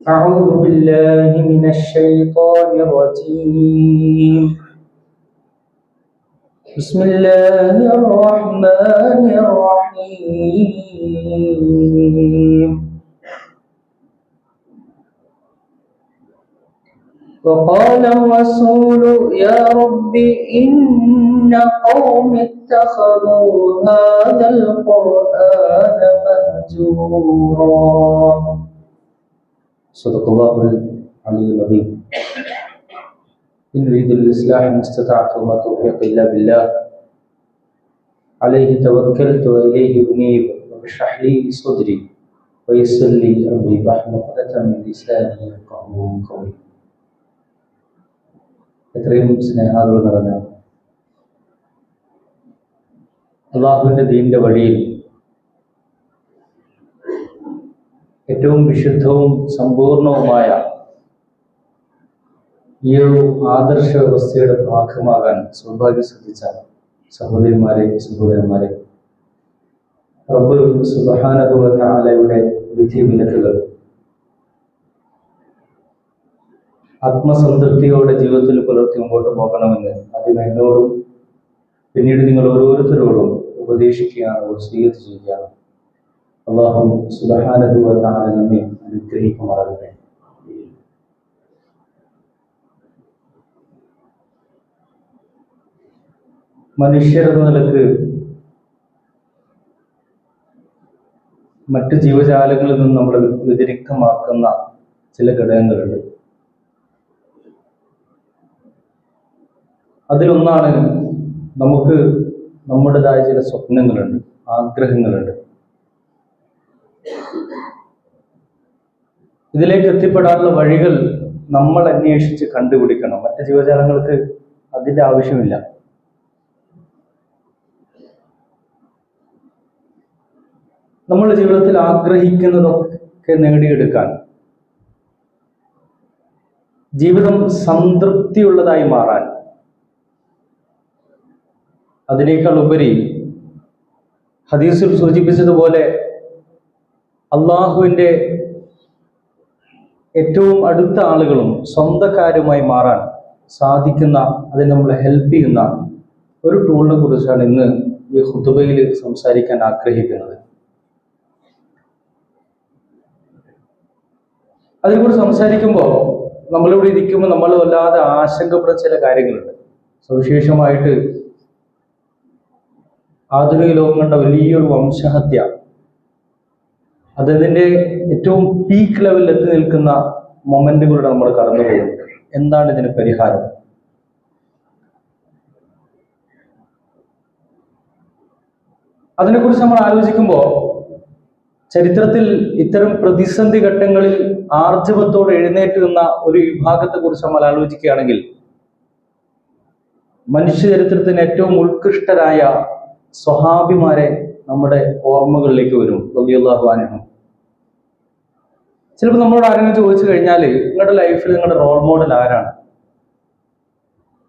أعوذ بالله من الشيطان الرجيم. بسم الله الرحمن الرحيم. وقال الرسول يا رب إن قوم اتخذوا هذا القرآن مهجورا. صدق الله العلي العظيم. إن أريد الإصلاح ما استطعت وما توفيقي إلا بالله عليه توكلت وإليه أنيب. واشرح لي صدري ويسر لي أمري واحلل عقدة من لساني يفقهوا قولي. എത്രയും സ്നേഹാദരം നിറഞ്ഞ അള്ളാഹുവിൻ്റെ ദീനിന്റെ വഴിയിൽ ഏറ്റവും വിശുദ്ധവും സമ്പൂർണവുമായ ഈ ഒരു ആദർശ വ്യവസ്ഥയുടെ ഭാഗമാകാൻ സൗഭാഗ്യം സിദ്ധിച്ച സഹോദരിമാരെ സഹോദരന്മാരെ, റബ്ബ് സുബ്ഹാനഹു വ തആലയുടെ വിധി വിലക്കുകൾ ആത്മസംതൃപ്തിയോടെ ജീവിതത്തിൽ പുലർത്തി മുമ്പോട്ട് പോകണമെന്ന് ആദ്യം എന്നോടും പിന്നീട് നിങ്ങൾ ഓരോരുത്തരോടും ഉപദേശിക്കുകയാണ്, വസിയ്യത്ത് ചെയ്യുകയാണ്. അല്ലാഹു സുബ്ഹാനഹു വ തആല നമ്മെ അനുഗ്രഹിക്കുമാറാകട്ടെ. മനുഷ്യരെന്ന നിലക്ക് മറ്റ് ജീവജാലങ്ങളിൽ നിന്ന് നമ്മൾ വ്യതിരിക്തമാക്കുന്ന ചില ഘടകങ്ങളുണ്ട്. അതിലൊന്നാണ് നമുക്ക് നമ്മുടേതായ ചില സ്വപ്നങ്ങളുണ്ട്, ആഗ്രഹങ്ങളുണ്ട്. ഇതിലേക്ക് എത്തിപ്പെടാനുള്ള വഴികൾ നമ്മൾ അന്വേഷിച്ച് കണ്ടുപിടിക്കണം. മറ്റ് ജീവജാലങ്ങൾക്ക് അതിൻ്റെ ആവശ്യമില്ല. നമ്മുടെ ജീവിതത്തിൽ ആഗ്രഹിക്കുന്നതൊക്കെ നേടിയെടുക്കാൻ, ജീവിതം സംതൃപ്തിയുള്ളതായി മാറാൻ, അതിനേക്കാൾ ഉപരി ഹദീസിൽ സൂചിപ്പിച്ചതുപോലെ അള്ളാഹുവിൻ്റെ ഏറ്റവും അടുത്ത ആളുകളും സ്വന്തക്കാരുമായി മാറാൻ സാധിക്കുന്ന, അതിന് നമ്മളെ ഹെൽപ്പ് ചെയ്യുന്ന ഒരു ടൂളിനെ കുറിച്ചാണ് ഇന്ന് ഈ ഖുതുബയിൽ സംസാരിക്കാൻ ആഗ്രഹിക്കുന്നത്. അതിനെക്കുറിച്ച് സംസാരിക്കുമ്പോൾ നമ്മളിവിടെ ഇരിക്കുമ്പോൾ നമ്മൾ വല്ലാതെ ആശങ്കപ്പെടുന്ന ചില കാര്യങ്ങളുണ്ട്. സവിശേഷമായിട്ട് ആധുനിക ലോകം കണ്ട വലിയൊരു വംശഹത്യ, അതിൻ്റെ ഏറ്റവും പീക്ക് ലെവലിൽ എത്തി നിൽക്കുന്ന മൊമെന്റുകളുടെ നമ്മൾ കടന്നു പോകുന്നുണ്ട്. എന്താണ് ഇതിന് പരിഹാരം? അതിനെക്കുറിച്ച് നമ്മൾ ആലോചിക്കുമ്പോൾ ചരിത്രത്തിൽ ഇത്തരം പ്രതിസന്ധി ഘട്ടങ്ങളിൽ ആർജവത്തോടെ എഴുന്നേറ്റ് നിന്ന ഒരു വിഭാഗത്തെ കുറിച്ച് നമ്മൾ ആലോചിക്കുകയാണെങ്കിൽ മനുഷ്യ ചരിത്രത്തിന് ഏറ്റവും ഉത്കൃഷ്ടരായ സ്വഹാബിമാരെ നമ്മുടെ ഓർമ്മകളിലേക്ക് വരും. റളിയല്ലാഹു അൻഹും. ചിലപ്പോൾ നമ്മളോട് ആരെങ്കിലും ചോദിച്ചു കഴിഞ്ഞാൽ നിങ്ങളുടെ ലൈഫിൽ നിങ്ങളുടെ റോൾ മോഡൽ ആരാണ്?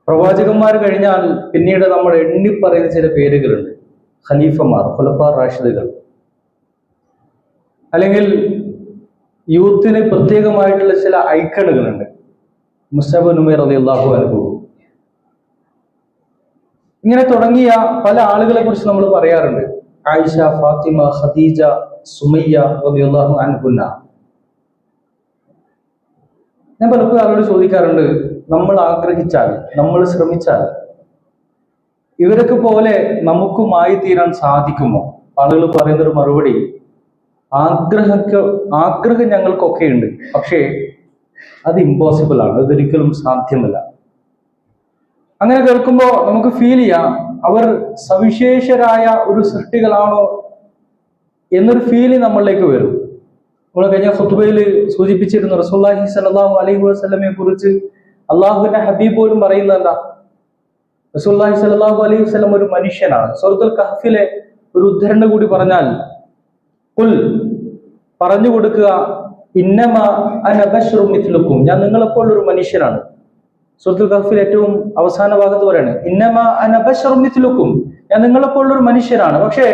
പ്രവാചകന്മാർ കഴിഞ്ഞാൽ പിന്നീട് നമ്മൾ എണ്ണിപ്പറയുന്ന ചില പേരുകളുണ്ട്. ഖലീഫമാർ, ഖുലഫാ റാഷിദുകൾ, അല്ലെങ്കിൽ യൂത്തിന് പ്രത്യേകമായിട്ടുള്ള ചില ഐക്കണുകളുണ്ട്. മുസ്അബ് ഇബ്നു ഉമൈർ റളിയല്ലാഹു അൻഹു, ഇങ്ങനെ തുടങ്ങിയ പല ആളുകളെ കുറിച്ച് നമ്മൾ പറയാറുണ്ട്. ആയിഷ, ഫാത്തിമ, ഖദീജ, സുമയ്യ റളിയല്ലാഹു അൻഹുന്ന. ഞാൻ പലപ്പോഴും ആളോട് ചോദിക്കാറുണ്ട്, നമ്മൾ ആഗ്രഹിച്ചാൽ, നമ്മൾ ശ്രമിച്ചാൽ ഇവരൊക്കെ പോലെ നമുക്കുമായി തീരാൻ സാധിക്കുമോ? ആളുകൾ പറയുന്നൊരു മറുപടി, ആഗ്രഹം ഞങ്ങൾക്കൊക്കെ ഉണ്ട്, പക്ഷേ അത് ഇമ്പോസിബിൾ ആണ്, അതൊരിക്കലും സാധ്യമല്ല. അങ്ങനെ കേൾക്കുമ്പോൾ നമുക്ക് ഫീൽ ചെയ്യാം അവർ സവിശേഷരായ ഒരു സൃഷ്ടികളാണോ എന്നൊരു ഫീല് നമ്മളിലേക്ക് വരും. നമ്മൾ കഴിഞ്ഞ ഖുതുബയിൽ സൂചിപ്പിച്ചിരുന്നു, റസൂലുള്ളാഹി സ്വല്ലല്ലാഹു അലൈഹി വസല്ലമയെ കുറിച്ച് അള്ളാഹുവിന്റെ ഹബീബ് പോലും പറയുന്നത് എന്താ? റസൂലുള്ളാഹി സ്വല്ലല്ലാഹു അലൈഹി വസല്ലം ഒരു മനുഷ്യനാണ്. സൂറത്തുൽ കഹ്ഫിലെ ഒരു ഉദ്ധരണ കൂടി പറഞ്ഞാൽ, ഖുൽ, പറഞ്ഞു കൊടുക്കുക, ഇന്നമാ അന ബശറും മിത്ലുക്കും, ഞാൻ നിങ്ങളെപ്പോൾ ഒരു മനുഷ്യനാണ്. സൂറത്തുൽ കഹ്ഫിൽ ഏറ്റവും അവസാന ഭാഗത്ത് പറയാണ്, ഇന്നമാ അന ബശറും മിത്ലുക്കും, ഞാൻ നിങ്ങളെപ്പോൾ ഒരു മനുഷ്യനാണ്, പക്ഷേ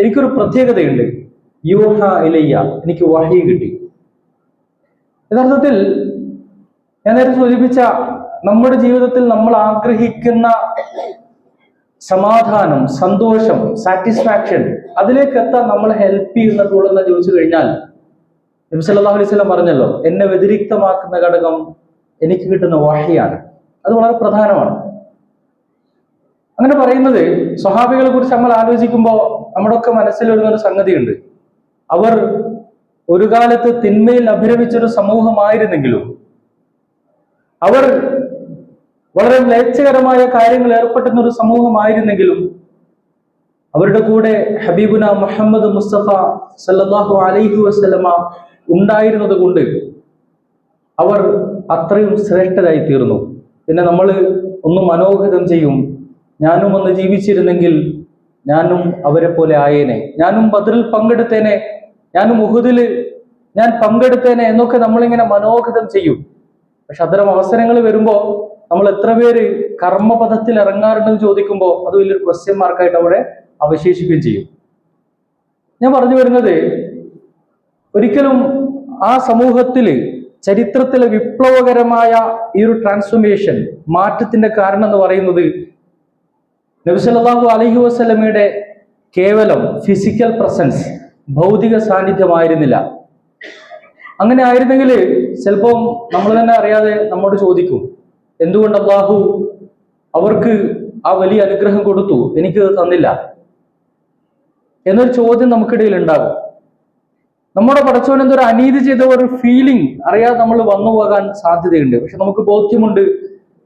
എനിക്കൊരു പ്രത്യേകതയുണ്ട്. യൂഹ ഇലയ്യ, എനിക്ക് വഹി കിട്ടി. യഥാർത്ഥത്തിൽ ഞാൻ നേരത്തെ സൂചിപ്പിച്ച നമ്മുടെ ജീവിതത്തിൽ നമ്മൾ ആഗ്രഹിക്കുന്ന സമാധാനം, സന്തോഷം, സാറ്റിസ്ഫാക്ഷൻ, അതിലേക്ക് എത്താൻ നമ്മളെ ഹെൽപ്പ് ചെയ്യുന്ന ടൂൾ എന്ന് ചോദിച്ചു കഴിഞ്ഞാൽ നബി സല്ലല്ലാഹു അലൈഹി വസല്ലം പറഞ്ഞല്ലോ, എന്നെ വ്യതിരിക്തമാക്കുന്ന ഘടകം എനിക്ക് കിട്ടുന്ന വഹ്യാണ്. അത് വളരെ പ്രധാനമാണ്. അങ്ങനെ പറയുന്നത് സ്വഹാബികളെ കുറിച്ച് നമ്മൾ ആലോചിക്കുമ്പോൾ നമ്മുടെ ഒക്കെ മനസ്സിൽ വരുന്ന ഒരു സംഗതിയുണ്ട്. അവർ ഒരു കാലത്ത് തിന്മയിൽ അഭിരമിച്ചൊരു സമൂഹമായിരുന്നെങ്കിലും, അവർ വളരെ മ്ലേച്ഛകരമായ കാര്യങ്ങൾ ഏർപ്പെട്ടുന്ന ഒരു സമൂഹമായിരുന്നെങ്കിലും, അവരുടെ കൂടെ ഹബീബുന മുഹമ്മദ് മുസ്തഫ സല്ലല്ലാഹു അലൈഹി വസല്ലമ ഉണ്ടായിരുന്നത് കൊണ്ട് അവർ അത്രയും ശ്രേഷ്ഠരായി തീർന്നു. പിന്നെ നമ്മൾ ഒന്ന് മനോഗതം ചെയ്യും, ഞാനും ഒന്ന് ജീവിച്ചിരുന്നെങ്കിൽ ഞാനും അവരെ പോലെ ആയേനെ, ഞാനും ബദ്റിൽ പങ്കെടുത്തേനെ, ഞാനും ഉഹുദിൽ ഞാൻ പങ്കെടുത്തേനെ എന്നൊക്കെ നമ്മളിങ്ങനെ മനോഗതം ചെയ്യും. പക്ഷെ അത്തരം അവസരങ്ങൾ വരുമ്പോൾ നമ്മൾ എത്ര പേര് കർമ്മപഥത്തിൽ ഇറങ്ങാറുണ്ടെന്ന് ചോദിക്കുമ്പോൾ അത് വലിയൊരു ക്വസ്റ്റ്യൻ മാർക്കായിട്ട് അവിടെ അവശേഷിക്കുകയും ചെയ്യും. ഞാൻ പറഞ്ഞു വരുന്നത്, ഒരിക്കലും ആ സമൂഹത്തിൽ ചരിത്രത്തിലെ വിപ്ലവകരമായ ഈ ഒരു ട്രാൻസ്ഫോർമേഷൻ, മാറ്റത്തിന്റെ കാരണം എന്ന് പറയുന്നത് നബി സല്ലല്ലാഹു അലൈഹി വസല്ലമയുടെ കേവലം ഫിസിക്കൽ പ്രസൻസ്, ഭൗതിക സാന്നിധ്യമായിരുന്നില്ല. അങ്ങനെ ആയിരുന്നെങ്കിൽ ചിലപ്പം നമ്മൾ തന്നെ അറിയാതെ നമ്മോട് ചോദിക്കും, എന്തുകൊണ്ട് അല്ലാഹു അവർക്ക് ആ വലിയ അനുഗ്രഹം കൊടുത്തു, എനിക്ക് തന്നില്ല എന്നൊരു ചോദ്യം നമുക്കിടയിൽ ഉണ്ടാകും. നമ്മുടെ പടച്ചവൻ എന്തൊരു അനീതി ചെയ്ത ഒരു ഫീലിംഗ് അറിയാതെ നമ്മൾ വന്നു പോകാൻ സാധ്യതയുണ്ട്. പക്ഷെ നമുക്ക് ബോധ്യമുണ്ട്,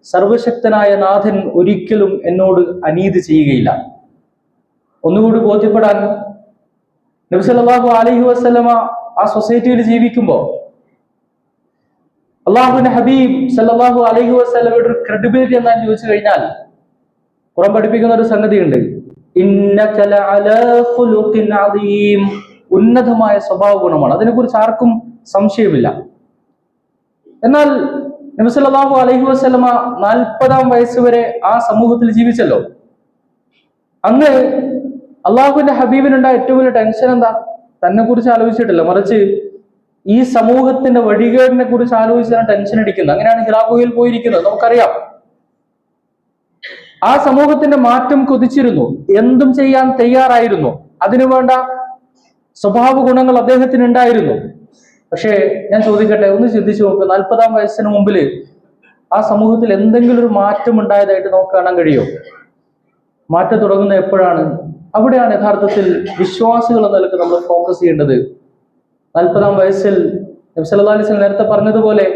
സർവശക്തനായ നാഥൻ ഒരിക്കലും എന്നോട് അനീതി ചെയ്യുകയില്ല. ഒന്നുകൂടി ബോധ്യപ്പെടാൻ നബി സല്ലല്ലാഹു അലൈഹി വസല്ലമ ആ സൊസൈറ്റിയിൽ ജീവിക്കുമ്പോൾ അള്ളാഹുവിന്റെ ഹബീബ് സല്ലല്ലാഹു അലൈഹി വസല്ലമയുടെ ഒരു ക്രെഡിബിലിറ്റി എന്താണെന്ന് ചോദിച്ചു കഴിഞ്ഞാൽ, ഖുർആൻ പഠിപ്പിക്കുന്ന ഒരു സംഗതിയുണ്ട്, ഇന്നക ലഅലാ ഖുലുഖിൻ അദീം, ഉന്നതമായ സ്വഭാവ ഗുണമാണ്. അതിനെക്കുറിച്ച് ആർക്കും സംശയമില്ല. എന്നാൽ നബി സല്ലല്ലാഹു അലൈഹി വസല്ലമ 40-ാം വയസ്സ് വരെ ആ സമൂഹത്തിൽ ജീവിച്ചല്ലോ. അന്ന് അള്ളാഹുവിന്റെ ഹബീബിനുണ്ടായ ഏറ്റവും വലിയ ടെൻഷൻ എന്താ? തന്നെ കുറിച്ച് ആലോചിച്ചിട്ടില്ല, മറിച്ച് ഈ സമൂഹത്തിന്റെ വഴികേടിനെ കുറിച്ച് ആലോചിച്ചാണ് ടെൻഷൻ അടിക്കുന്നത്. അങ്ങനെയാണ് ഹിറാ ഗുഹയിൽ പോയിരിക്കുന്നത്, നമുക്കറിയാം. ആ സമൂഹത്തിന്റെ മാറ്റം കൊതിച്ചിരുന്നു, എന്തും ചെയ്യാൻ തയ്യാറായിരുന്നു, അതിനുവേണ്ട സ്വഭാവ ഗുണങ്ങൾ അദ്ദേഹത്തിന് ഉണ്ടായിരുന്നു. പക്ഷേ ഞാൻ ചോദിക്കട്ടെ, ഒന്ന് ചിന്തിച്ചു നോക്ക്, 40-ാം വയസ്സിന് മുമ്പിൽ ആ സമൂഹത്തിൽ എന്തെങ്കിലും ഒരു മാറ്റം ഉണ്ടായതായിട്ട് നമുക്ക് കാണാൻ കഴിയുമോ? മാറ്റം തുടങ്ങുന്നത് എപ്പോഴാണ്? അവിടെയാണ് യഥാർത്ഥത്തിൽ വിശ്വാസികൾ എന്ന നിലക്ക് നമ്മൾ ഫോക്കസ് ചെയ്യേണ്ടത്. 40-ാം വയസ്സിൽ നബി സല്ലല്ലാഹു അലൈഹി വസല്ലം നേരത്തെ പറഞ്ഞതുപോലെ,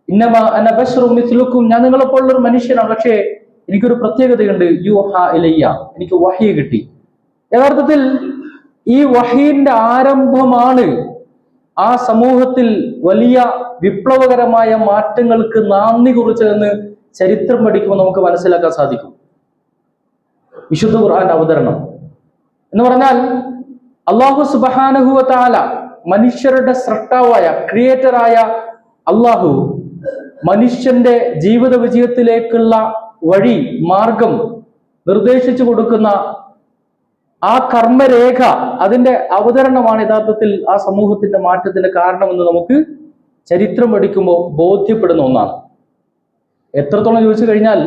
ഇന്നമാ അന ബശറും മിസ്ലുക്കും, ഞാൻ നിങ്ങളെപ്പോലുള്ള ഒരു മനുഷ്യനാണ്, പക്ഷേ എനിക്കൊരു പ്രത്യേകതയുണ്ട്, യൂഹാ ഇലയ്യ, എനിക്ക് വഹി കിട്ടി. യഥാർത്ഥത്തിൽ ഈ വഹീന്റെ ആരംഭമാണ് ആ സമൂഹത്തിൽ വലിയ വിപ്ലവകരമായ മാറ്റങ്ങൾക്ക് നാന്ദി കുറിച്ചതെന്ന് ചരിത്രം പഠിക്കുമ്പോൾ നമുക്ക് മനസ്സിലാക്കാൻ സാധിക്കും. വിശുദ്ധ ഖുർആന്റെ അവതരണം എന്ന് പറഞ്ഞാൽ, അല്ലാഹു സുബ്ഹാനഹു വ തആല, മനുഷ്യരുടെ സൃഷ്ടാവായ ക്രിയേറ്ററായ അല്ലാഹു മനുഷ്യന്റെ ജീവിത വിജയത്തിലേക്കുള്ള വഴി, മാർഗം നിർദ്ദേശിച്ചു കൊടുക്കുന്ന ആ കർമ്മരേഖ, അതിന്റെ അവതരണമാണ് യഥാർത്ഥത്തിൽ ആ സമൂഹത്തിന്റെ മാറ്റത്തിന്റെ കാരണമെന്ന് നമുക്ക് ചരിത്രം പഠിക്കുമ്പോൾ ബോധ്യപ്പെടുന്ന ഒന്നാണ്. എത്രത്തോളം ചോദിച്ചു കഴിഞ്ഞാൽ,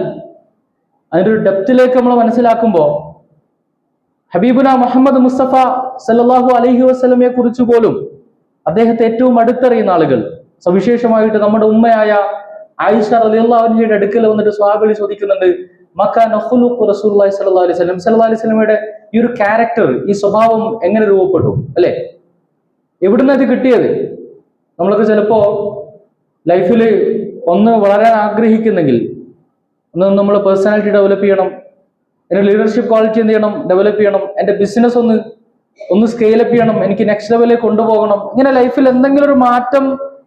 അതിൻ്റെ ഒരു ഡെപ്തിലേക്ക് നമ്മൾ മനസ്സിലാക്കുമ്പോൾ ഹബീബുന മുഹമ്മദ് മുസ്തഫ സല്ലല്ലാഹു അലൈഹി വസല്ലമയെ കുറിച്ച് പോലും അദ്ദേഹത്തെ ഏറ്റവും അടുത്തറിയുന്ന ആളുകൾ, സവിശേഷമായിട്ട് നമ്മുടെ ഉമ്മയായ ആയിഷ റളിയല്ലാഹു അൻഹയുടെ അടുക്കൽ വന്നിട്ട് സ്വഹാബികൾ ചോദിക്കുന്നുണ്ട്, മക്കാന ഖുലുഖു റസൂലുള്ളാഹി സ്വല്ലല്ലാഹു അലൈഹി വസല്ലം, സല്ലല്ലാഹു അലൈഹി വസല്ലമയുടെ ഈ ഒരു ക്യാരക്ടർ, ഈ സ്വഭാവം എങ്ങനെ രൂപപ്പെട്ടു, അല്ലെ? എവിടുന്ന് അത് കിട്ടിയത്? നമ്മളൊക്കെ ചിലപ്പോ ലൈഫിൽ ഒന്ന് വളരാൻ ആഗ്രഹിക്കുന്നെങ്കിൽ, ഒന്ന് നമ്മൾ പേഴ്സണാലിറ്റി ഡെവലപ്പ് ചെയ്യണം, എൻ്റെ ലീഡർഷിപ്പ് ക്വാളിറ്റി എന്ത് ചെയ്യണം, ഡെവലപ്പ് ചെയ്യണം, എൻ്റെ ബിസിനസ് ഒന്ന് സ്കെയിലപ്പ് ചെയ്യണം, എനിക്ക് നെക്സ്റ്റ് ലെവലിലേക്ക് കൊണ്ടുപോകണം, ഇങ്ങനെ ലൈഫിൽ എന്തെങ്കിലും ഒരു മാറ്റം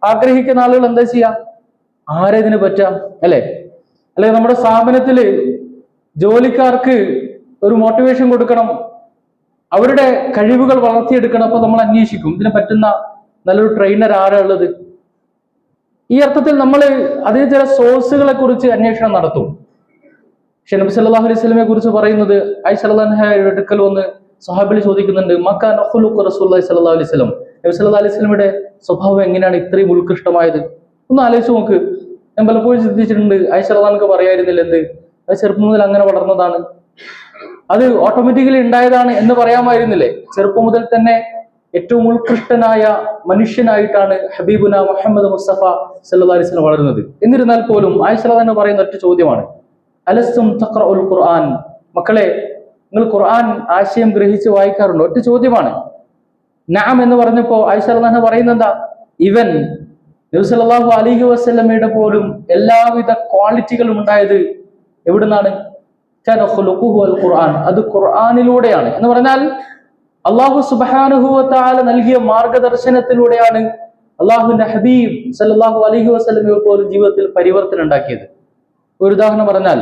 ആഗ്രഹിക്കുന്ന ആളുകൾ എന്താ ചെയ്യാം? ആരെ ഇതിന് പറ്റാം, അല്ലെ? അല്ലെങ്കിൽ നമ്മുടെ സ്ഥാപനത്തിൽ ജോലിക്കാർക്ക് ഒരു മോട്ടിവേഷൻ കൊടുക്കണം, അവരുടെ കഴിവുകൾ വളർത്തിയെടുക്കണം. അപ്പൊ നമ്മൾ അന്വേഷിക്കും, ഇതിന് പറ്റുന്ന നല്ലൊരു ട്രെയിനർ ആരാ ഉള്ളത്. ഈ അർത്ഥത്തിൽ നമ്മൾ അതിന് ചില സോഴ്സുകളെ കുറിച്ച് അന്വേഷണം നടത്തും. പക്ഷെ നബി സല്ലല്ലാഹു അലൈഹി വസല്ലമയെ കുറിച്ച് പറയുന്നത്, ആയിഷ റളിയല്ലാഹു അൻഹയുടെ അടുക്കൽ വന്ന് സ്വഹാബികൾ ചോദിക്കുന്നുണ്ട്, മക്കാന ഖുലുഖു റസൂലുള്ളാഹി സ്വല്ലല്ലാഹു അലൈഹി വസല്ലം, നബി സല്ലല്ലാഹു അലൈഹി വസല്ലമയുടെ സ്വഭാവം എങ്ങനെയാണ് ഇത്രയും ഉത്കൃഷ്ടമായത്? ഒന്ന് ആലോചിച്ച് നോക്ക്. ഞാൻ പലപ്പോഴും ചിന്തിച്ചിട്ടുണ്ട്, ആയിഷ റളിയല്ലാഹു പറയായിരുന്നില്ല എന്ത്, അത് ചെറുപ്പം മുതൽ അങ്ങനെ വളർന്നതാണ്, അത് ഓട്ടോമാറ്റിക്കലി ഉണ്ടായതാണ് എന്ന് പറയാമായിരുന്നില്ലേ? ചെറുപ്പം മുതൽ തന്നെ ഏറ്റവും ഉത്കൃഷ്ടനായ മനുഷ്യനായിട്ടാണ് ഹബീബുന മുഹമ്മദ് മുസ്തഫ സല്ലല്ലാഹു അലൈഹി വസല്ലം വളരുന്നത്. എന്നിരുന്നാൽ പോലും ആയിഷ റളിയല്ലാഹു പറയുന്ന ഒറ്റ ചോദ്യമാണ്, അലസ്തും തഖറഉൽ ഖുർആൻ, മക്കളെ നിങ്ങൾ ഖുർആൻ ആശയം ഗ്രഹിച്ച് വായിക്കാറുണ്ടോ? ഒറ്റ ചോദ്യമാണ്. നഅം എന്ന് പറഞ്ഞപ്പോ ആയിഷ റളിയല്ലാഹു പറയുന്നത് എന്താ, ഇവൻ നബി സല്ലല്ലാഹു അലൈഹി വസല്ലമയുടെ പോലും എല്ലാവിധ ക്വാളിറ്റികളും ഉണ്ടായത് എവിടുന്നാണ്? ഖുർആൻ, അത് ഖുർആനിലൂടെയാണ്. എന്ന് പറഞ്ഞാൽ അള്ളാഹു സുബ്ഹാനഹു വ തആല നൽകിയ മാർഗദർശനത്തിലൂടെയാണ് അള്ളാഹുവിന്റെ ഹബീബ് സല്ലല്ലാഹു അലൈഹി വസല്ലമയെ പോലും ജീവിതത്തിൽ പരിവർത്തനം ഉണ്ടാക്കിയത്. ഒരു ഉദാഹരണം പറഞ്ഞാൽ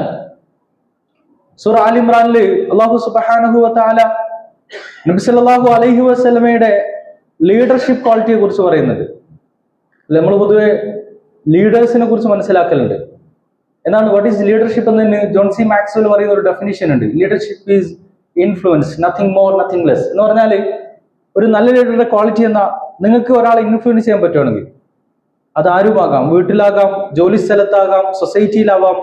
സൂറ ആൽ ഇംറാനിൽ അള്ളാഹു സുബ്ഹാനഹു വ തആല നബി സല്ലല്ലാഹു അലൈഹി വസല്ലമയുടെ ലീഡർഷിപ്പ് ക്വാളിറ്റിയെ കുറിച്ച് പറയുന്നത്. നമ്മൾ പൊതുവെ ലീഡേഴ്സിനെ കുറിച്ച് മനസ്സിലാക്കലുണ്ട്. എന്താണ് വാട്ട് ഈസ് ലീഡർഷിപ്പ് എന്നതിന് ജോൺ സി മാക്സ്വെൽ പറയുന്ന ഒരു ഡെഫിനിഷൻ ഉണ്ട്. Leadership is influence, nothing more nothing less. എന്ന് പറഞ്ഞാൽ ഒരു നല്ല ലീഡറുടെ ക്വാളിറ്റി എന്നാ, നിങ്ങൾക്ക് ഒരാളെ ഇൻഫ്ലുവൻസ് ചെയ്യാൻ പറ്റുവാണെങ്കിൽ അത് ആരുമാകാം, വീട്ടിലാകാം, ജോലി സ്ഥലത്താകാം, സൊസൈറ്റിയിലാവാം.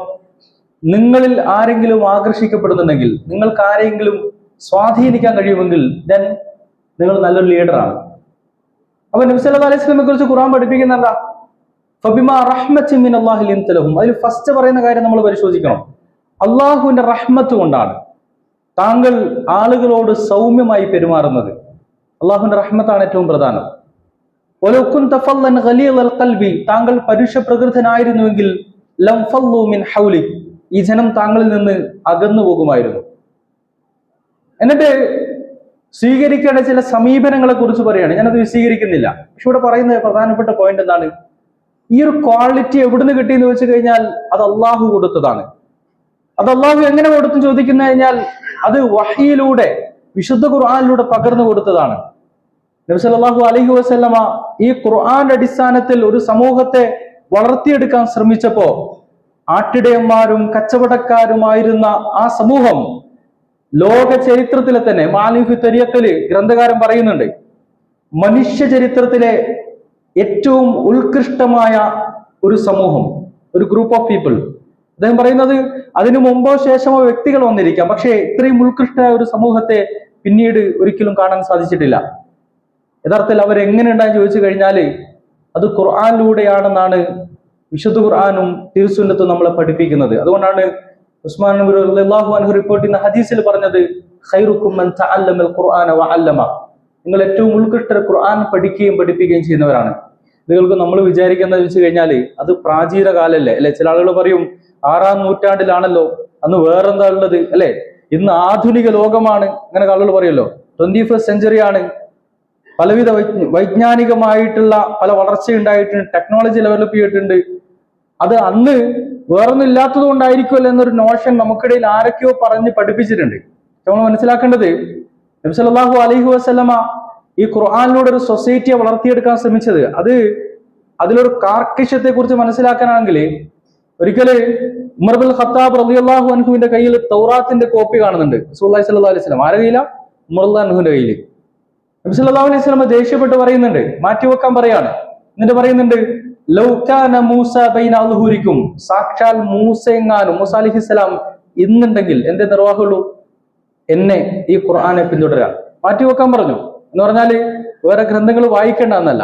നിങ്ങളിൽ ആരെങ്കിലും ആകർഷിക്കപ്പെടുന്നുണ്ടെങ്കിൽ, നിങ്ങൾക്ക് ആരെങ്കിലും സ്വാധീനിക്കാൻ കഴിയുമെങ്കിൽ ദെൻ നിങ്ങൾ നല്ലൊരു ലീഡറാണ്. അപ്പൊ നബി സല്ലല്ലാഹു അലൈഹി വസല്ലമയെ കുറിച്ച് ഖുർആൻ പഠിപ്പിക്കുന്ന എന്താ? ഫബിമാ റഹ്മത്തിൻ മിനല്ലാഹി ലിൻത ലഹും. അതിൽ ഫസ്റ്റ് പറയുന്ന കാര്യം നമ്മൾ പരിശോധിക്കണം. അള്ളാഹുവിന്റെ റഹ്മത്ത് കൊണ്ടാണ് താങ്കൾ ആളുകളോട് സൗമ്യമായി പെരുമാറുന്നത്. അള്ളാഹുവിന്റെ റഹ്മത്താണ് ഏറ്റവും പ്രധാനം. വലൗ കുൻത ഫല്ലൻ ഗലീദൽ ഖൽബി, താങ്കൾ പരുഷ പ്രകൃതനായിരുന്നുവെങ്കിൽ ലം ഫല്ലു മിൻ ഹൗലിക്, ഈ ജനം താങ്കളിൽ നിന്ന് അകന്നു പോകുമായിരുന്നു. എന്നിട്ട് സ്വീകരിക്കേണ്ട ചില സമീപനങ്ങളെ കുറിച്ച് പറയുകയാണ്. ഞാനത് വിശദീകരിക്കുന്നില്ല. പക്ഷെ ഇവിടെ പറയുന്ന പ്രധാനപ്പെട്ട പോയിന്റ് എന്താണ്? ഈ ഒരു ക്വാളിറ്റി എവിടുന്ന് കിട്ടിയെന്ന് വെച്ച് കഴിഞ്ഞാൽ അത് അള്ളാഹു കൊടുത്തതാണ്. അത് അള്ളാഹു എങ്ങനെ കൊടുത്തു ചോദിക്കുന്നു കഴിഞ്ഞാൽ അത് വഹയിലൂടെ, വിശുദ്ധ ഖുർആനിലൂടെ പകർന്നു കൊടുത്തതാണ്. നബി സല്ലല്ലാഹു അലൈഹി വസല്ലമ ഈ ഖുർആന്റെ അടിസ്ഥാനത്തിൽ ഒരു സമൂഹത്തെ വളർത്തിയെടുക്കാൻ ശ്രമിച്ചപ്പോ ആട്ടിടയന്മാരും കച്ചവടക്കാരുമായിരുന്ന ആ സമൂഹം ലോക ചരിത്രത്തിലെ തന്നെ മാലിഫി തരിയക്കല് ഗ്രന്ഥകാരൻ പറയുന്നുണ്ട്, മനുഷ്യ ചരിത്രത്തിലെ ഏറ്റവും ഉത്കൃഷ്ടമായ ഒരു സമൂഹം, ഒരു ഗ്രൂപ്പ് ഓഫ് പീപ്പിൾ. അദ്ദേഹം പറയുന്നത് അതിനു മുമ്പോ ശേഷമോ വ്യക്തികൾ വന്നിരിക്കാം, പക്ഷേ ഇത്രയും ഉത്കൃഷ്ടമായ ഒരു സമൂഹത്തെ പിന്നീട് ഒരിക്കലും കാണാൻ സാധിച്ചിട്ടില്ല. യഥാർത്ഥത്തിൽ അവരെങ്ങനെ ഉണ്ടായെന്ന് ചോദിച്ചു കഴിഞ്ഞാൽ അത് ഖുർആനിലൂടെയാണെന്നാണ് വിശുദ്ധ ഖുർആനും തിരുസുന്നത്തും നമ്മളെ പഠിപ്പിക്കുന്നത്. അതുകൊണ്ടാണ് ഉസ്മാൻ റളിയല്ലാഹു അൻഹു റിപ്പോർട്ട് ചെയ്യുന്ന ഹദീസിൽ പറഞ്ഞത്, ഖൈറുക്കും മൻ തഅല്ലമൽ ഖുർആന വഅല്ലമ, നിങ്ങൾ ഏറ്റവും ഉത്കൃഷ്ടർ ഖുർആൻ പഠിക്കുകയും പഠിപ്പിക്കുകയും ചെയ്യുന്നവരാണ്. നിങ്ങൾക്ക് നമ്മൾ വിചാരിക്കുന്നത് വെച്ച് കഴിഞ്ഞാൽ അത് പ്രാചീന കാലല്ലേ അല്ലെ? ചില ആളുകൾ പറയും 6-ാം നൂറ്റാണ്ടിലാണല്ലോ, അന്ന് വേറെന്താ ഉള്ളത് അല്ലെ? ഇന്ന് ആധുനിക ലോകമാണ്, അങ്ങനെ ആളുകൾ പറയുമല്ലോ. 21st സെഞ്ചുറി ആണ്, പലവിധ വൈജ്ഞാനികമായിട്ടുള്ള പല വളർച്ച ഉണ്ടായിട്ടുണ്ട്, ടെക്നോളജി ഡെവലപ്പ് ചെയ്തിട്ടുണ്ട്. അത് അന്ന് വേറൊന്നും ഇല്ലാത്തത് കൊണ്ടായിരിക്കുമല്ലോ എന്നൊരു നോഷൻ നമുക്കിടയിൽ ആരൊക്കെയോ പറഞ്ഞ് പഠിപ്പിച്ചിട്ടുണ്ട്. നമ്മൾ മനസ്സിലാക്കേണ്ടത്, നബി സല്ലല്ലാഹു അലൈഹി വസല്ലമ ഈ ഖുർആനിലൂടെ ഒരു സൊസൈറ്റിയെ വളർത്തിയെടുക്കാൻ ശ്രമിച്ചത് അതിലൊരു കാർക്കശ്യത്തെ കുറിച്ച് മനസ്സിലാക്കാനാണെങ്കിൽ ഒരിക്കല് ഉമർ ബിൻ ഖത്താബ് റളിയല്ലാഹു അൻഹുവിന്റെ കയ്യിൽ തൗറാത്തിന്റെ കോപ്പി കാണുന്നുണ്ട്. റസൂലുള്ളാഹി സ്വല്ലല്ലാഹു അലൈഹി വസല്ലം ആരുടെ കയ്യിലാ? ഉമർ അൻഹുവിന്റെ കയ്യിൽ. നബി സല്ലല്ലാഹു അലൈഹി വസല്ലം ദേഷ്യപ്പെട്ട് പറയുന്നുണ്ട്, മാറ്റിവെക്കാൻ പറയാണ്. എന്നിട്ട് പറയുന്നുണ്ട്, ലൗ കാന മൂസ ബൈന അൽഹുരിക്കും, സാക്ഷാൽ മൂസ അലൈഹിസ്സലാം ഇന്നുണ്ടെങ്കിൽ എന്തേ നിർവാഹമുള്ളൂ? എന്നെ ഈ ഖുർആനെ പിന്തുടരാൻ. മാറ്റിവെക്കാൻ പറഞ്ഞു. എന്ന് പറഞ്ഞാല് വേറെ ഗ്രന്ഥങ്ങൾ വായിക്കേണ്ട എന്നല്ല,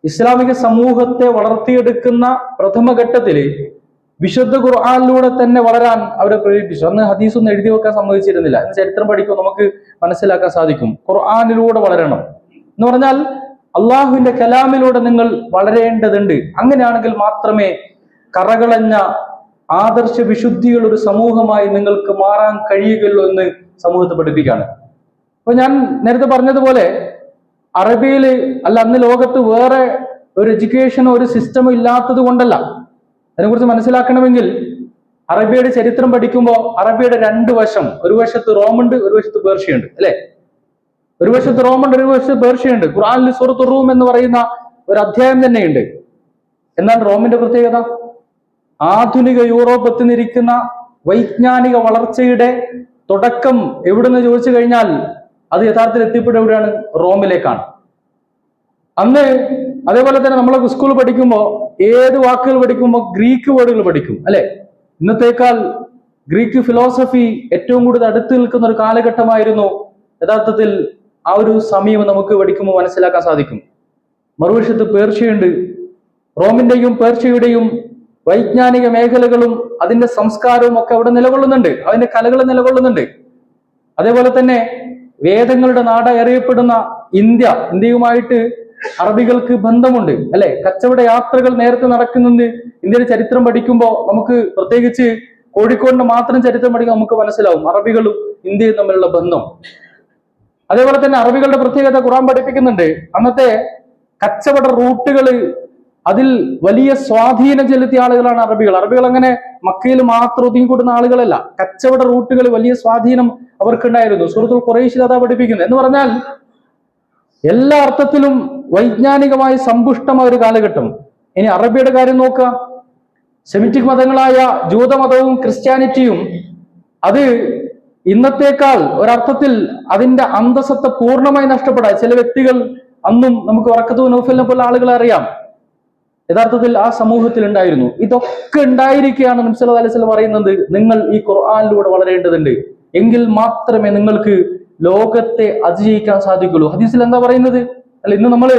ഇസ്ലാമിക സമൂഹത്തെ വളർത്തിയെടുക്കുന്ന പ്രഥമഘട്ടത്തില് വിശുദ്ധ ഖുർആനിലൂടെ തന്നെ വളരാൻ അവരെ പ്രേരിപ്പിച്ചു. അന്ന് ഹദീസ് ഒന്നും എഴുതി വെക്കാൻ സമ്മതിച്ചിരുന്നില്ല. ഇന്ന് ചരിത്രം പഠിക്കുമ്പോൾ നമുക്ക് മനസ്സിലാക്കാൻ സാധിക്കും, ഖുർആനിലൂടെ വളരണം എന്ന് പറഞ്ഞാൽ അള്ളാഹുവിന്റെ കലാമിലൂടെ നിങ്ങൾ വളരേണ്ടതുണ്ട്. അങ്ങനെയാണെങ്കിൽ മാത്രമേ കറകളഞ്ഞ ആദർശ വിശുദ്ധികൾ ഒരു സമൂഹമായി നിങ്ങൾക്ക് മാറാൻ കഴിയുകയുള്ളൂ എന്ന് സമൂഹത്തെ പഠിപ്പിക്കുകയാണ്. അപ്പൊ ഞാൻ നേരത്തെ പറഞ്ഞതുപോലെ അറബിയില് അല്ല, അന്ന് ലോകത്ത് വേറെ ഒരു എഡ്യൂക്കേഷനോ ഒരു സിസ്റ്റമോ ഇല്ലാത്തത് കൊണ്ടല്ല. അതിനെക്കുറിച്ച് മനസ്സിലാക്കണമെങ്കിൽ അറബിയുടെ ചരിത്രം പഠിക്കുമ്പോൾ അറബിയുടെ രണ്ട് വശം, ഒരു വശത്ത് റോമുണ്ട്, ഒരു വശത്ത് പേർഷ്യയുണ്ട് അല്ലെ? ഒരു വശത്ത് റോമുണ്ട്, ഒരു വശത്ത് പേർഷ്യയുണ്ട്. ഖുർആനിൽ സൂറത്തുർ റൂം എന്ന് പറയുന്ന ഒരു അധ്യായം തന്നെയുണ്ട്. എന്നാൽ റോമിന്റെ പ്രത്യേകത, ആധുനിക യൂറോപ്പ് എത്തിനിരിക്കുന്ന വൈജ്ഞാനിക വളർച്ചയുടെ തുടക്കം എവിടെന്ന് ചോദിച്ചു കഴിഞ്ഞാൽ അത് യഥാർത്ഥത്തിൽ എത്തിപ്പെടുക എവിടെയാണ്? റോമിലേക്കാണ്. അന്ന് അതേപോലെ തന്നെ നമ്മളൊക്കെ സ്കൂളിൽ പഠിക്കുമ്പോൾ ഏത് വാക്കുകൾ പഠിക്കുമ്പോൾ ഗ്രീക്ക് വേർഡുകൾ പഠിക്കും അല്ലെ. ഇന്നത്തേക്കാൾ ഗ്രീക്ക് ഫിലോസഫി ഏറ്റവും കൂടുതൽ അടുത്ത് നിൽക്കുന്ന ഒരു കാലഘട്ടമായിരുന്നു യഥാർത്ഥത്തിൽ. ആ ഒരു സമയം നമുക്ക് പഠിക്കുമ്പോൾ മനസ്സിലാക്കാൻ സാധിക്കും. മറുവശത്ത് പേർഷ്യയുണ്ട്. റോമിന്റെയും പേർഷ്യയുടെയും വൈജ്ഞാനിക മേഖലകളും അതിന്റെ സംസ്കാരവും ഒക്കെ അവിടെ നിലകൊള്ളുന്നുണ്ട്, അതിന്റെ കലകൾ നിലകൊള്ളുന്നുണ്ട്. അതേപോലെ തന്നെ വേദങ്ങളുടെ നാടായി അറിയപ്പെടുന്ന ഇന്ത്യയുമായിട്ട് അറബികൾക്ക് ബന്ധമുണ്ട് അല്ലെ. കച്ചവട യാത്രകൾ നേരത്തെ നടക്കുന്നുണ്ട്. ഇന്ത്യയുടെ ചരിത്രം പഠിക്കുമ്പോൾ നമുക്ക്, പ്രത്യേകിച്ച് കോഴിക്കോടിന്റെ മാത്രം ചരിത്രം പഠിക്കുമ്പോൾ നമുക്ക് മനസ്സിലാവും അറബികളും ഇന്ത്യയും തമ്മിലുള്ള ബന്ധം. അതേപോലെ തന്നെ അറബികളുടെ പ്രത്യേകത ഖുർആൻ പഠിപ്പിക്കുന്നുണ്ട്. അന്നത്തെ കച്ചവട റൂട്ടുകൾ, അതിൽ വലിയ സ്വാധീനം ചെലുത്തിയ ആളുകളാണ് അറബികൾ. അറബികൾ അങ്ങനെ മക്കയിൽ മാത്രം ഒതുങ്ങിക്കൂടുന്ന ആളുകളല്ല. കച്ചവട റൂട്ടുകൾ വലിയ സ്വാധീനം അവർക്കുണ്ടായിരുന്നു. സൂറത്തുൽ ഖുറൈശിൽ അതാ പഠിപ്പിക്കുന്നത്. എന്ന് പറഞ്ഞാൽ എല്ലാ അർത്ഥത്തിലും വൈജ്ഞാനികമായി സമ്പുഷ്ടമായ ഒരു കാലഘട്ടം. ഇനി അറബിയുടെ കാര്യം നോക്കുക. സെമിറ്റിക് മതങ്ങളായ ജൂതമതവും ക്രിസ്ത്യാനിറ്റിയും അത് ഇന്നത്തേക്കാൾ ഒരർത്ഥത്തിൽ അതിന്റെ അന്തസ്സത്തെ പൂർണ്ണമായി നഷ്ടപ്പെടാൻ ചില വ്യക്തികൾ അന്നും നമുക്ക് വറക്കത്തു നൗഫലിനെ പോലെ ആളുകളെ അറിയാം, യഥാർത്ഥത്തിൽ ആ സമൂഹത്തിൽ ഉണ്ടായിരുന്നു. ഇതൊക്കെ ഉണ്ടായിരിക്കുകയാണ് നബി സല്ലല്ലാഹു അലൈഹി വസല്ലം പറയുന്നത്, നിങ്ങൾ ഈ ഖുർആനിലൂടെ വളരേണ്ടതുണ്ട്, എങ്കിൽ മാത്രമേ നിങ്ങൾക്ക് ലോകത്തെ അതിജയിക്കാൻ സാധിക്കുള്ളൂ. ഹദീസിൽ എന്താ പറയുന്നത്? അല്ല, ഇന്ന് നമ്മള്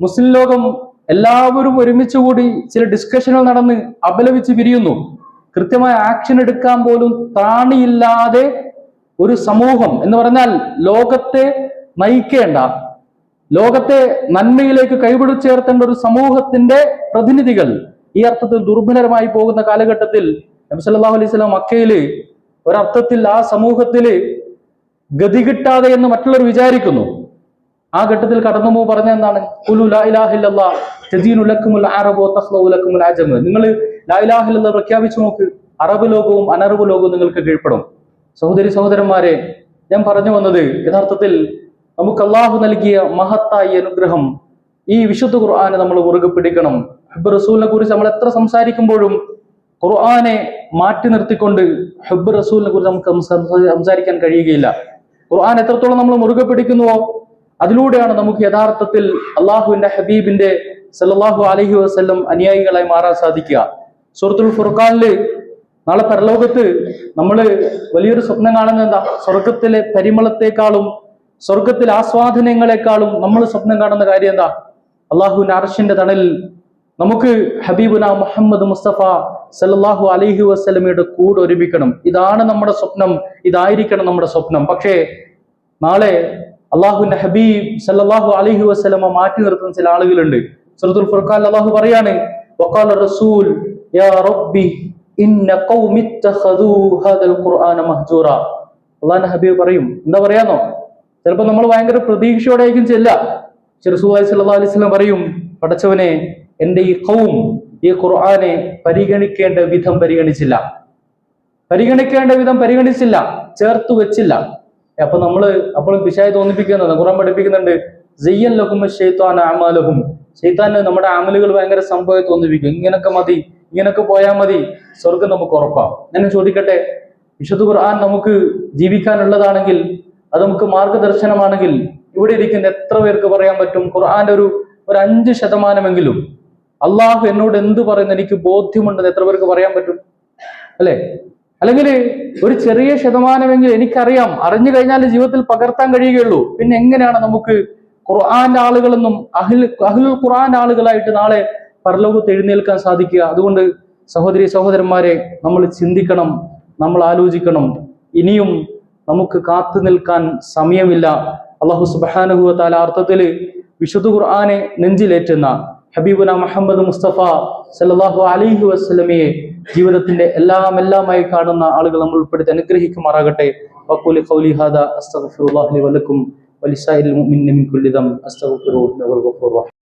മുസ്ലിം ലോകം എല്ലാവരും ഒരുമിച്ച് കൂടി ചില ഡിസ്കഷനുകൾ നടന്ന് അപലപിച്ച് പിരിയുന്നു. കൃത്യമായ ആക്ഷൻ എടുക്കാൻ പോലും ത്രാണിയില്ലാതെ ഒരു സമൂഹം എന്ന് പറഞ്ഞാൽ ലോകത്തെ നയിക്കേണ്ട, ലോകത്തെ നന്മയിലേക്ക് കൈപിടിച്ചേർത്തേണ്ട ഒരു സമൂഹത്തിന്റെ പ്രതിനിധികൾ ഈ അർത്ഥത്തിൽ ദുർബലരമായി പോകുന്ന കാലഘട്ടത്തിൽ നബി സല്ലല്ലാഹു അലൈഹി വസല്ലം മക്കയില് ഒരർത്ഥത്തിൽ ആ സമൂഹത്തില് ഗതി കിട്ടാതെ എന്ന് മറ്റുള്ളവർ വിചാരിക്കുന്നു. ആ ഘട്ടത്തിൽ കടന്നു പറഞ്ഞ എന്താണ്? ഖുലു ലാ ഇലാഹ ഇല്ലല്ലാഹ് തദീനു ലക്കുമുൽ അറബു തഖ്ലഉ ലക്കുമുൽ അജം. നിങ്ങൾ ലാ ഇലാഹ ഇല്ലല്ലാഹ് പ്രഖ്യാപിച്ചു നോക്ക്, അറബ് ലോകവും അനറബ് ലോകവും നിങ്ങൾക്ക് കീഴ്പ്പെടും. സഹോദരി സഹോദരന്മാരെ, ഞാൻ പറഞ്ഞു വന്നത് യഥാർത്ഥത്തിൽ നമുക്ക് അള്ളാഹു നൽകിയ മഹത്തായ അനുഗ്രഹം, ഈ വിശുദ്ധ ഖുർആനെ നമ്മൾ മുറുകെ പിടിക്കണം. ഹബ്ബ് റസൂലിനെ കുറിച്ച് നമ്മൾ എത്ര സംസാരിക്കുമ്പോഴും ഖുർആനെ മാറ്റി നിർത്തിക്കൊണ്ട് ഹബ്ബ് റസൂലിനെ കുറിച്ച് നമുക്ക് സംസാരിക്കാൻ കഴിയുകയില്ല. ഖുർആൻ എത്രത്തോളം നമ്മൾ മുറുകെ പിടിക്കുന്നുവോ അതിലൂടെയാണ് നമുക്ക് യഥാർത്ഥത്തിൽ അള്ളാഹുവിന്റെ ഹബീബിന്റെ സല്ലല്ലാഹു അലൈഹി വസല്ലം അനുയായികളായി മാറാൻ സാധിക്കുക. സൂറത്തുൽ ഫുർഖാനില് നാളെ പരലോകത്ത് നമ്മൾ വലിയൊരു സ്വപ്നം കാണുന്നത് എന്താ? സ്വർഗത്തിലെ പരിമളത്തെക്കാളും സ്വർഗത്തിലെ ആസ്വാദനങ്ങളെക്കാളും നമ്മൾ സ്വപ്നം കാണുന്ന കാര്യം എന്താ? അള്ളാഹുവിന്റെ അർശിന്റെ തണലിൽ നമുക്ക് ഹബീബുന മുഹമ്മദ് മുസ്തഫ സല്ലല്ലാഹു അലൈഹി വസല്ലമയുടെ കൂടെ ഒരുമിക്കണം. ഇതാണ് നമ്മുടെ സ്വപ്നം, ഇതായിരിക്കണം നമ്മുടെ സ്വപ്നം. പക്ഷേ നാളെ അള്ളാഹുവിന്റെ ഹബീബ് സല്ലല്ലാഹു അലൈഹി വസല്ലമ മാറ്റി നിർത്തുന്ന ചില ആളുകളുണ്ട്. സൂറത്തുൽ ഫുർഖാൻ അള്ളാഹു പറയാണ്, വഖാല റസൂൽ യാ റബ്ബി ഇന്ന ഖൗമി ഇത്തഖദൂ ഹാദൽ ഖുർആന മഹ്ജൂറ. അള്ളാഹുവിന്റെ ഹബീബ് പറയും, എന്താ പറയാന്നോ? ചിലപ്പോൾ നമ്മൾ ഭയങ്കര പ്രതീക്ഷയോടെ ആയിരിക്കും ചെല്ല. റസൂലുള്ളാഹി സ്വല്ലല്ലാഹു അലൈഹി വസല്ലം പറയും, പടച്ചവനെ, എന്റെ ഈ ഖൗം ഈ ഖുർആനെ പരിഗണിക്കേണ്ട വിധം പരിഗണിച്ചില്ല, ചേർത്ത് വെച്ചില്ല. അപ്പൊ അപ്പോഴും പിശാച് തോന്നിപ്പിക്കുന്നത് ഖുർആൻ പഠിപ്പിക്കുന്നുണ്ട്, സയ്യൻ ലഹും ശൈത്വാന അഅമാലഹും. ശൈത്താന് നമ്മുടെ അമലുകൾ ഭയങ്കര സംഭവം തോന്നിപ്പിക്കും. ഇങ്ങനൊക്കെ മതി, ഇങ്ങനൊക്കെ പോയാൽ മതി, സ്വർഗം നമുക്ക് ഉറപ്പാം. ഞാൻ ചോദിക്കട്ടെ, വിശുദ്ധ ഖുർആൻ നമുക്ക് ജീവിക്കാനുള്ളതാണെങ്കിൽ, അത് നമുക്ക് മാർഗദർശനമാണെങ്കിൽ, ഇവിടെ ഇരിക്കുന്ന എത്ര പേർക്ക് പറയാൻ പറ്റും ഖുർആന്റെ ഒരു 5% അള്ളാഹു എന്നോട് എന്ത് പറയുന്നു എനിക്ക് ബോധ്യമുണ്ടെന്ന് എത്ര പേർക്ക് പറയാൻ പറ്റും? അല്ലെ? അല്ലെങ്കിൽ ഒരു ചെറിയ ശതമാനമെങ്കിലും എനിക്കറിയാം, അറിഞ്ഞു കഴിഞ്ഞാൽ ജീവിതത്തിൽ പകർത്താൻ കഴിയുകയുള്ളൂ. പിന്നെ എങ്ങനെയാണ് നമുക്ക് ഖുർആന്റെ ആളുകളെന്നും അഹ്ലുൽ ഖുർആന്റെ ആളുകളായിട്ട് നാളെ പരലോകത്ത് എഴുന്നേൽക്കാൻ സാധിക്കുക? അതുകൊണ്ട് സഹോദരി സഹോദരന്മാരെ, നമ്മൾ ചിന്തിക്കണം, നമ്മൾ ആലോചിക്കണം. ഇനിയും നമുക്ക് കാത്തു നിൽക്കാൻ സമയമില്ല. അല്ലാഹു സുബ്ഹാനഹു വ തആല അർത്ഥത്തിൽ വിശുദ്ധ ഖുർആനെ നെഞ്ചിലേറ്റുന്ന ഹബീബുന മുഹമ്മദ് മുസ്തഫ സല്ലല്ലാഹു അലൈഹി വസല്ലമയെ ജീവിതത്തിന്റെ എല്ലാമായി കാണുന്ന ആളുകൾ നമ്മൾ ഉൾപ്പെടുത്തി അനുഗ്രഹിക്കുമാറാകട്ടെ. വഖൂലി ഖൗലി ഹാദാ അസ്തഗ്ഫിറുല്ലാഹി ലി വലക്കും വലിസായിരിൽ മുഅ്മിനീന മിൻ കുല്ലി ദം അസ്തഗ്ഫിറുഹു വൽ ഗഫൂർ റഹീം.